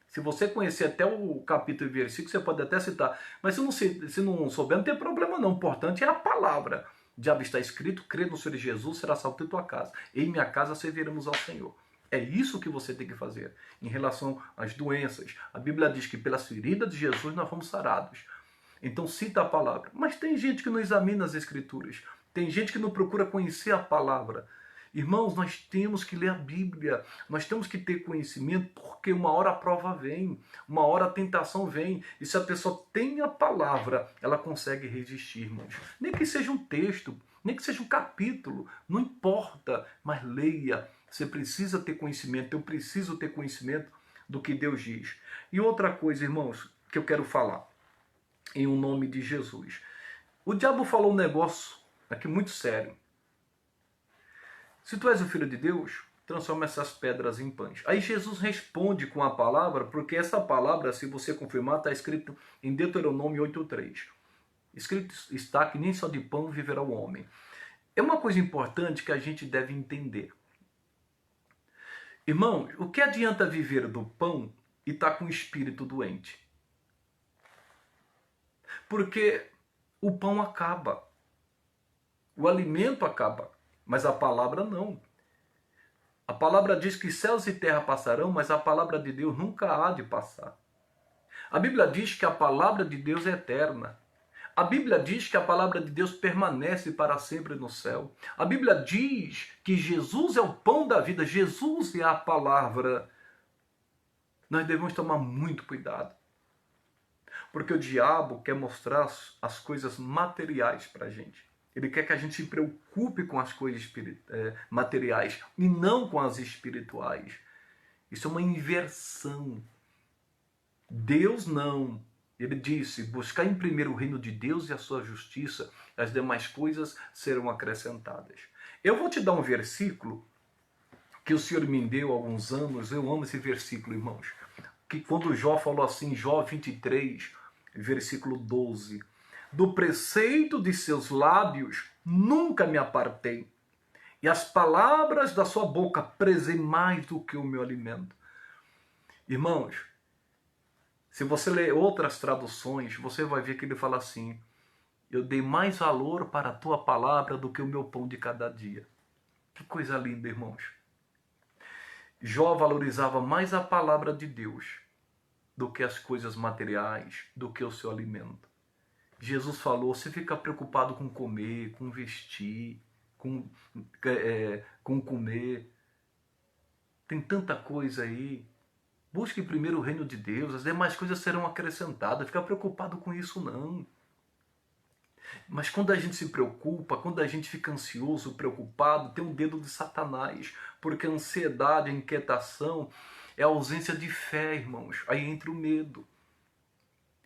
Se você conhecer até o capítulo e versículo, você pode até citar. Mas se não souber, não tem problema não. O importante é a palavra. O diabo está escrito, crê no Senhor Jesus, será salvo em tua casa. Em minha casa serviremos ao Senhor. É isso que você tem que fazer. Em relação às doenças, a Bíblia diz que pelas feridas de Jesus nós fomos sarados. Então cita a palavra. Mas tem gente que não examina as escrituras. Tem gente que não procura conhecer a palavra. Irmãos, nós temos que ler a Bíblia. Nós temos que ter conhecimento, porque uma hora a prova vem. Uma hora a tentação vem. E se a pessoa tem a palavra, ela consegue resistir, irmãos. Nem que seja um texto, nem que seja um capítulo. Não importa, mas leia. Você precisa ter conhecimento. Eu preciso ter conhecimento do que Deus diz. E outra coisa, irmãos, que eu quero falar. Em um nome de Jesus. O diabo falou um negócio aqui muito sério. Se tu és o Filho de Deus, transforma essas pedras em pães. Aí Jesus responde com a palavra, porque essa palavra, se você confirmar, está escrito em Deuteronômio 8:3. Escrito está que nem só de pão viverá o homem. É uma coisa importante que a gente deve entender. Irmãos, o que adianta viver do pão e estar com o espírito doente? Porque o pão acaba, o alimento acaba, mas a palavra não. A palavra diz que céus e terra passarão, mas a palavra de Deus nunca há de passar. A Bíblia diz que a palavra de Deus é eterna. A Bíblia diz que a palavra de Deus permanece para sempre no céu. A Bíblia diz que Jesus é o pão da vida, Jesus é a palavra. Nós devemos tomar muito cuidado. Porque o diabo quer mostrar as coisas materiais para a gente. Ele quer que a gente se preocupe com as coisas materiais e não com as espirituais. Isso é uma inversão. Deus não. Ele disse, buscar em primeiro o reino de Deus e a sua justiça, as demais coisas serão acrescentadas. Eu vou te dar um versículo que o Senhor me deu há alguns anos. Eu amo esse versículo, irmãos. Que quando Jó falou assim, Jó 23, versículo 12, do preceito de seus lábios nunca me apartei, e as palavras da sua boca prezei mais do que o meu alimento. Irmãos, se você ler outras traduções, você vai ver que ele fala assim, eu dei mais valor para a tua palavra do que o meu pão de cada dia. Que coisa linda, irmãos. Jó valorizava mais a palavra de Deus do que as coisas materiais, do que o seu alimento. Jesus falou, você fica preocupado com comer, com vestir, com comer. Tem tanta coisa aí. Busque primeiro o reino de Deus, as demais coisas serão acrescentadas. Fica preocupado com isso não. Mas quando a gente se preocupa, quando a gente fica ansioso, preocupado, tem um dedo de Satanás. Porque a ansiedade, a inquietação é a ausência de fé, irmãos. Aí entra o medo.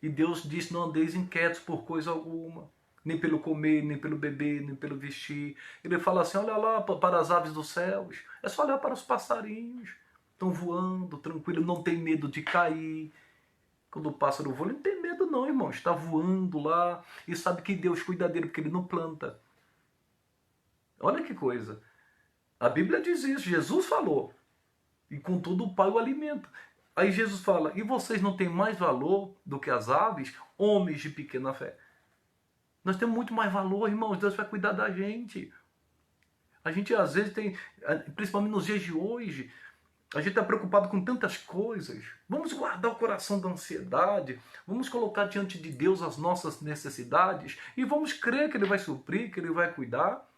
E Deus diz, não andeis inquietos por coisa alguma. Nem pelo comer, nem pelo beber, nem pelo vestir. Ele fala assim, olha lá para as aves dos céus. É só olhar para os passarinhos. Estão voando, tranquilo, não tem medo de cair. Quando o pássaro voa, ele não tem medo medo não, irmão. Está voando lá e sabe que Deus cuida dele porque ele não planta. Olha que coisa. A Bíblia diz isso, Jesus falou. E contudo o Pai o alimenta. Aí Jesus fala, e vocês não têm mais valor do que as aves, homens de pequena fé? Nós temos muito mais valor, irmãos. Deus vai cuidar da gente. A gente às vezes tem, principalmente nos dias de hoje, a gente está preocupado com tantas coisas. Vamos guardar o coração da ansiedade. Vamos colocar diante de Deus as nossas necessidades. E vamos crer que Ele vai suprir, que Ele vai cuidar.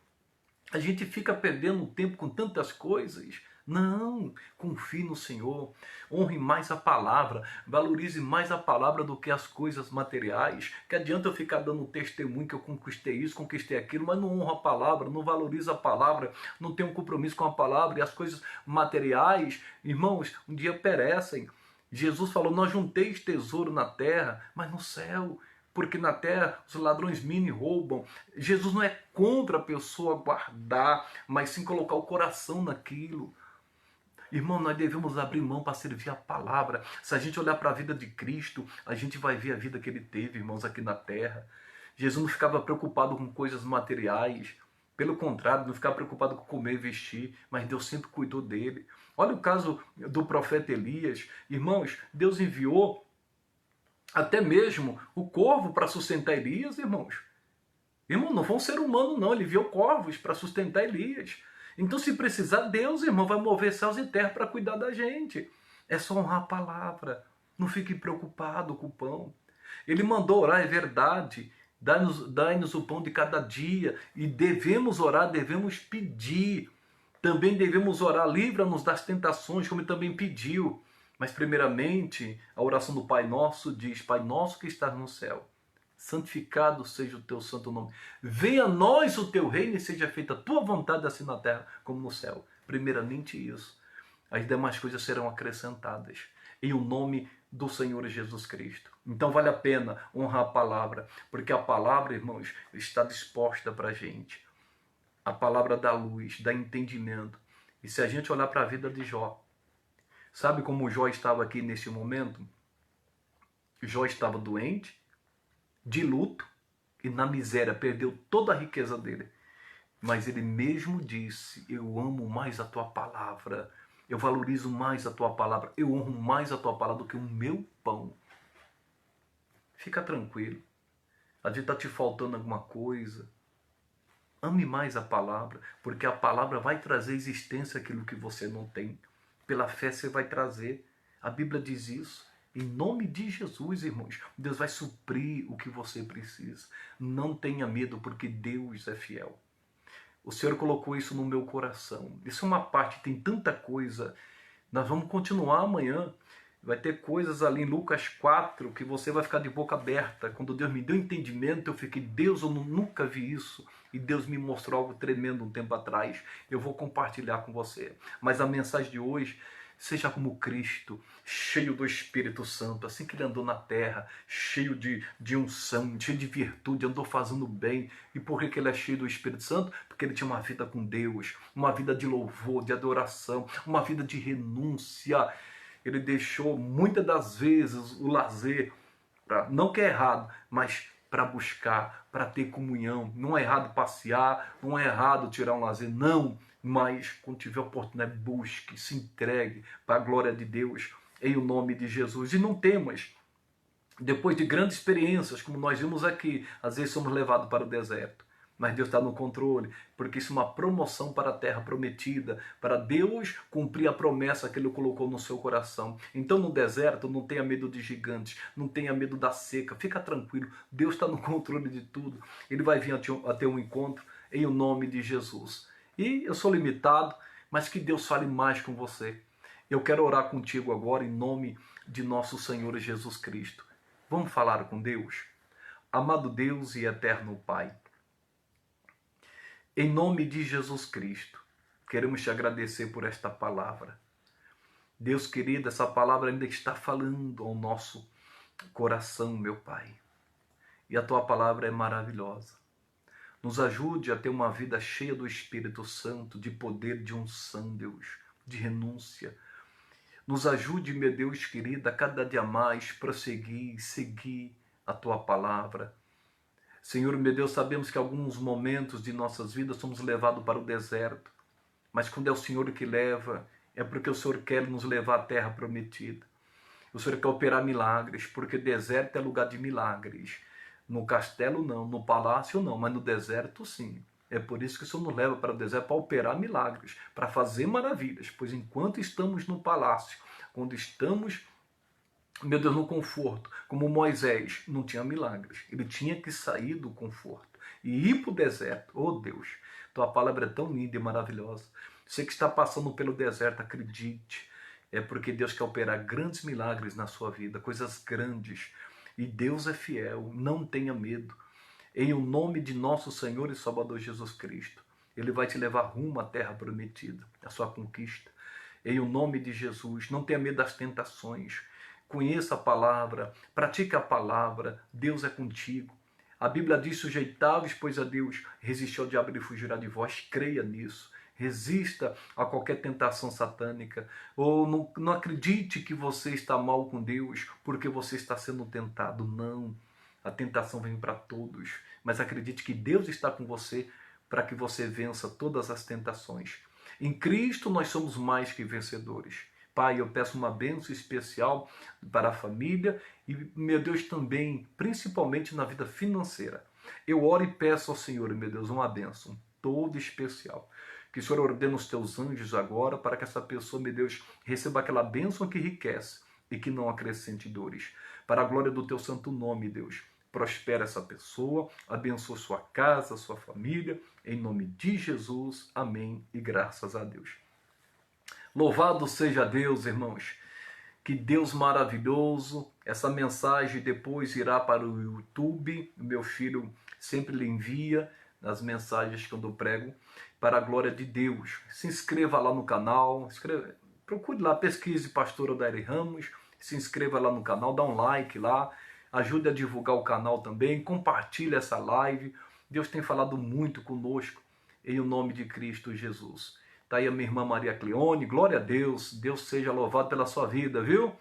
A gente fica perdendo tempo com tantas coisas. Não, confie no Senhor, honre mais a palavra, valorize mais a palavra do que as coisas materiais. Que adianta eu ficar dando testemunho que eu conquistei isso, conquistei aquilo, mas não honro a palavra, não valorizo a palavra, não tenho um compromisso com a palavra, e as coisas materiais, irmãos, um dia perecem. Jesus falou, não junteis tesouro na terra, mas no céu. Porque na terra os ladrões minam e roubam. Jesus não é contra a pessoa guardar, mas sim colocar o coração naquilo. Irmão, nós devemos abrir mão para servir a palavra. Se a gente olhar para a vida de Cristo, a gente vai ver a vida que ele teve, irmãos, aqui na terra. Jesus não ficava preocupado com coisas materiais. Pelo contrário, não ficava preocupado com comer e vestir, mas Deus sempre cuidou dele. Olha o caso do profeta Elias. Irmãos, Deus enviou até mesmo o corvo para sustentar Elias, irmãos. Irmão, não foi um ser humano, não. Ele enviou corvos para sustentar Elias. Então, se precisar, Deus, irmão, vai mover céus e terra para cuidar da gente. É só honrar a palavra. Não fique preocupado com o pão. Ele mandou orar, é verdade. Dai-nos o pão de cada dia. E devemos orar, devemos pedir. Também devemos orar, livra-nos das tentações, como ele também pediu. Mas, primeiramente, a oração do Pai Nosso diz, Pai Nosso que estás no céu, santificado seja o teu santo nome. Venha a nós o teu reino e seja feita a tua vontade, assim na terra como no céu. Primeiramente isso. As demais coisas serão acrescentadas. Em o nome do Senhor Jesus Cristo. Então vale a pena honrar a palavra, porque a palavra, irmãos, está disposta para a gente. A palavra dá luz, dá entendimento. E se a gente olhar para a vida de Jó, sabe como Jó estava aqui nesse momento? Jó estava doente, de luto e na miséria, perdeu toda a riqueza dele. Mas ele mesmo disse, eu amo mais a tua palavra, eu valorizo mais a tua palavra, eu honro mais a tua palavra do que o meu pão. Fica tranquilo, a gente está te faltando alguma coisa. Ame mais a palavra, porque a palavra vai trazer existência àquilo que você não tem. Pela fé você vai trazer. A Bíblia diz isso. Em nome de Jesus, irmãos, Deus vai suprir o que você precisa. Não tenha medo, porque Deus é fiel. O Senhor colocou isso no meu coração. Isso é uma parte, tem tanta coisa. Nós vamos continuar amanhã. Vai ter coisas ali em Lucas 4 que você vai ficar de boca aberta. Quando Deus me deu entendimento, eu fiquei, Deus, eu nunca vi isso. E Deus me mostrou algo tremendo um tempo atrás. Eu vou compartilhar com você. Mas a mensagem de hoje, seja como Cristo, cheio do Espírito Santo, assim que ele andou na terra, cheio de unção, cheio de virtude, andou fazendo bem. E por que ele é cheio do Espírito Santo? Porque ele tinha uma vida com Deus, uma vida de louvor, de adoração, uma vida de renúncia. Ele deixou muitas das vezes o lazer, não que é errado, mas para buscar, para ter comunhão. Não é errado passear, não é errado tirar um lazer, não. Mas quando tiver oportunidade, busque, se entregue para a glória de Deus, em o nome de Jesus. E não temas, depois de grandes experiências, como nós vimos aqui, às vezes somos levados para o deserto. Mas Deus está no controle, porque isso é uma promoção para a terra prometida, para Deus cumprir a promessa que Ele colocou no seu coração. Então no deserto não tenha medo de gigantes, não tenha medo da seca, fica tranquilo, Deus está no controle de tudo. Ele vai vir a ter um encontro em o nome de Jesus. E eu sou limitado, mas que Deus fale mais com você. Eu quero orar contigo agora em nome de nosso Senhor Jesus Cristo. Vamos falar com Deus? Amado Deus e eterno Pai, em nome de Jesus Cristo, queremos te agradecer por esta palavra. Deus querido, essa palavra ainda está falando ao nosso coração, meu Pai. E a tua palavra é maravilhosa. Nos ajude a ter uma vida cheia do Espírito Santo, de poder, de unção, Deus, de renúncia. Nos ajude, meu Deus querido, a cada dia mais prosseguir, seguir, a tua palavra. Senhor, meu Deus, sabemos que em alguns momentos de nossas vidas somos levados para o deserto, mas quando é o Senhor que leva, é porque o Senhor quer nos levar à terra prometida. O Senhor quer operar milagres, porque deserto é lugar de milagres. No castelo não, no palácio não, mas no deserto sim. É por isso que o Senhor nos leva para o deserto para operar milagres, para fazer maravilhas, pois enquanto estamos no palácio, quando estamos, meu Deus, no conforto, como Moisés, não tinha milagres. Ele tinha que sair do conforto e ir para o deserto. Oh Deus, tua palavra é tão linda e maravilhosa. Você que está passando pelo deserto, acredite. É porque Deus quer operar grandes milagres na sua vida, coisas grandes. E Deus é fiel, não tenha medo. Em o nome de nosso Senhor e Salvador Jesus Cristo, Ele vai te levar rumo à terra prometida, à sua conquista. Em o nome de Jesus, não tenha medo das tentações. Conheça a palavra, pratique a palavra, Deus é contigo. A Bíblia diz: sujeitáveis, pois a Deus, resistir ao diabo e ele fugirá de vós. Creia nisso. Resista a qualquer tentação satânica. Ou não acredite que você está mal com Deus porque você está sendo tentado. Não. A tentação vem para todos. Mas acredite que Deus está com você para que você vença todas as tentações. Em Cristo nós somos mais que vencedores. Pai, eu peço uma bênção especial para a família e, meu Deus, também, principalmente na vida financeira. Eu oro e peço ao Senhor, meu Deus, uma bênção toda especial. Que o Senhor ordene os teus anjos agora para que essa pessoa, meu Deus, receba aquela bênção que enriquece e que não acrescente dores. Para a glória do teu santo nome, Deus, prospera essa pessoa, abençoa sua casa, sua família, em nome de Jesus. Amém e graças a Deus. Louvado seja Deus, irmãos. Que Deus maravilhoso. Essa mensagem depois irá para o YouTube. O meu filho sempre lhe envia as mensagens que eu prego, para a glória de Deus. Se inscreva lá no canal. Procure lá, pesquise Pastor Odair Ramos. Se inscreva lá no canal, dá um like lá. Ajude a divulgar o canal também. Compartilhe essa live. Deus tem falado muito conosco em o nome de Cristo Jesus. Está aí a minha irmã Maria Cleone, glória a Deus, Deus seja louvado pela sua vida, viu?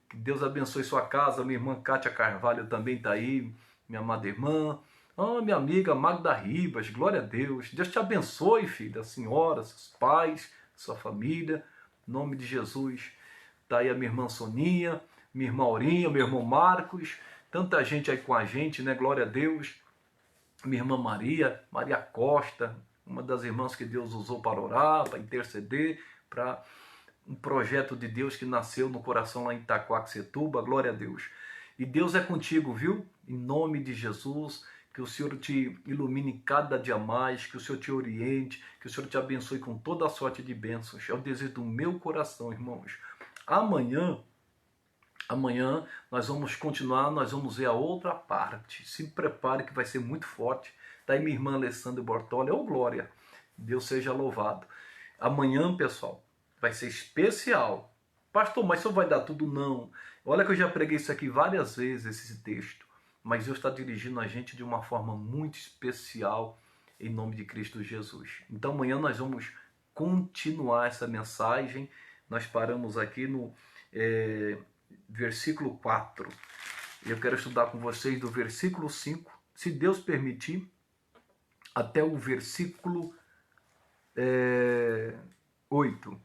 Que Deus abençoe sua casa, minha irmã Kátia Carvalho também está aí, minha amada irmã. Minha amiga Magda Ribas, glória a Deus. Deus te abençoe, filha, a senhora, seus pais, sua família, em nome de Jesus. Está aí a minha irmã Soninha, minha irmã Aurinha, meu irmão Marcos, tanta gente aí com a gente, né? Glória a Deus. Minha irmã Maria Costa, uma das irmãs que Deus usou para orar, para interceder, para um projeto de Deus que nasceu no coração lá em Itaquaquecetuba, glória a Deus. E Deus é contigo, viu? Em nome de Jesus, que o Senhor te ilumine cada dia mais, que o Senhor te oriente, que o Senhor te abençoe com toda a sorte de bênçãos. É o desejo do meu coração, irmãos. Amanhã nós vamos continuar, nós vamos ver a outra parte. Se prepare que vai ser muito forte. Está aí minha irmã Alessandra Bortoli. Ô glória, Deus seja louvado. Amanhã, pessoal, vai ser especial. Pastor, mas isso vai dar tudo? Não. Olha que eu já preguei isso aqui várias vezes, esse texto. Mas Deus está dirigindo a gente de uma forma muito especial, em nome de Cristo Jesus. Então amanhã nós vamos continuar essa mensagem. Nós paramos aqui no versículo 4. Eu quero estudar com vocês do versículo 5, se Deus permitir, até o versículo 8.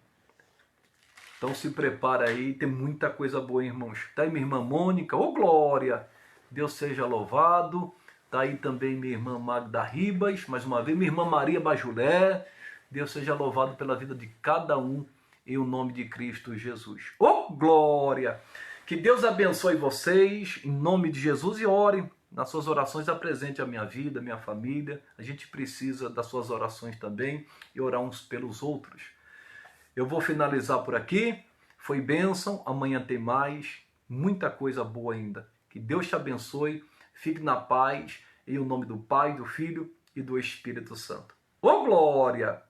Então se prepara aí, tem muita coisa boa, irmãos. Está aí minha irmã Mônica, ô glória, Deus seja louvado. Está aí também minha irmã Magda Ribas, mais uma vez, minha irmã Maria Bajulé. Deus seja louvado pela vida de cada um, em o nome de Cristo Jesus. Ô glória! Que Deus abençoe vocês, em nome de Jesus, e orem. Nas suas orações apresente a minha vida, a minha família. A gente precisa das suas orações também e orar uns pelos outros. Eu vou finalizar por aqui. Foi bênção. Amanhã tem mais. Muita coisa boa ainda. Que Deus te abençoe. Fique na paz. Em o nome do Pai, do Filho e do Espírito Santo. Ô glória!